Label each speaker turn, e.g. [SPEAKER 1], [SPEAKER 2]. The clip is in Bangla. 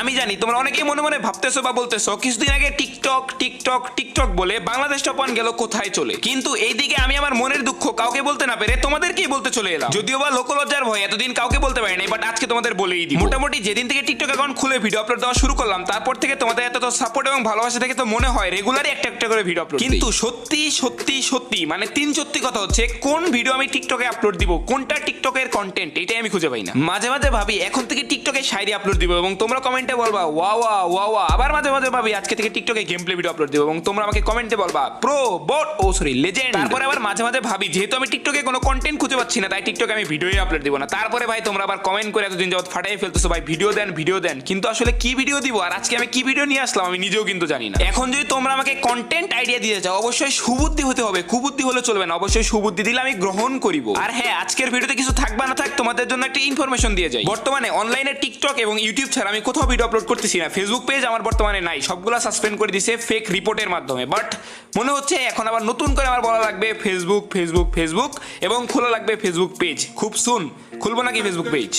[SPEAKER 1] আমি জানি তোমরা অনেকেই মনে মনে ভাবতেছো বা বলতেছো কিছুদিন আগে টিকটক টিকটক টিকটক বলে বাংলাদেশ টপ 1 গেল কোথায় চলে, কিন্তু এইদিকে আমি আমার মনের দুঃখ কাউকে বলতে না পেরে তোমাদেরকেই বলতে চলে এলাম। যদিও বা লোকলজ্জার ভয় এতদিন কাউকে বলতে পারি নাই, বাট আজকে তোমাদের বলেই দিই। মোটামুটি যেদিন থেকে টিকটক অ্যাকাউন্ট খুলে ভিডিও আপলোড দেওয়া শুরু করলাম তারপর থেকে তোমাদের এত সাপোর্ট এবং ভালোবাসা থেকে তো মনে হয় রেগুলারই একটা একটা করে ভিডিও আপলোড, কিন্তু সত্যি সত্যি সত্যি মানে তিন সত্যি কথা হচ্ছে কোন ভিডিও আমি টিকটকে আপলোড দিব, কোনটা টিকটকের কন্টেন্ট এটাই আমি খুঁজে পাই না। মাঝে মাঝে ভাবি এখন থেকে টিকটকে শায়রি আপলোড দিব এবং তোমরা কমেন্টে বলবা ওয়া ওয়া ওয়া ওয়া, আবার মাঝে মাঝে ভাবি আজকে থেকে টিকটকে গেম প্লে ভিডিও আপলোড দিব এবং তোমরা আমাকে কমেন্টে বলবা প্রো বট ও সরি লেজেন্ড। তারপরে আবার মাঝে মাঝে ভাবি যেহেতু আমি টিকটকে কোনো কন্টেন্ট খুঁজে পাচ্ছি না তাই টিকটকে আমি ভিডিওই আপলোড দিব না। তারপরে ভাই তোমরা আবার কমেন্ট করে এতদিন যাবত ফাটাই ফেলতেছো ভাই ভিডিও দেন, কিন্তু আসলে কি ভিডিও দিব আর আজকে আমি কি ভিডিও নিয়ে আসলাম আমি নিজেও কিন্তু জানি না। এখন যদি তোমরা আমাকে কন্টেন্ট আইডিয়া দিতে চাও অবশ্যই সুবুদ্ধি হতে হবে, কুবুদ্ধি হলে চলবে না, অবশ্যই সুবুদ্ধি দিলে আমি গ্রহণ করিব। আর হ্যাঁ, আজকের ভিডিওতে কিছু থাকবে না থাক তোমাদের জন্য একটা ইনফরমেশন দিয়ে যাই। বর্তমানে অনলাইনে টিকটক এবং ইউটিউব ছাড়া আমি কোথাও ভিডিও আপলোড করতেছি না। ফেসবুক পেজ আমার বর্তমানে নাই, সবগুলো সাসপেন্ড করে দিয়েছে ফেক রিপোর্টের মাধ্যমে। বাট মনে হচ্ছে এখন আবার নতুন করে আমার বলা লাগবে ফেসবুক ফেসবুক ফেসবুক এবং খোলা লাগবে ফেসবুক পেজ। খুব সুন খুলবো নাকি ফেসবুক পেজ।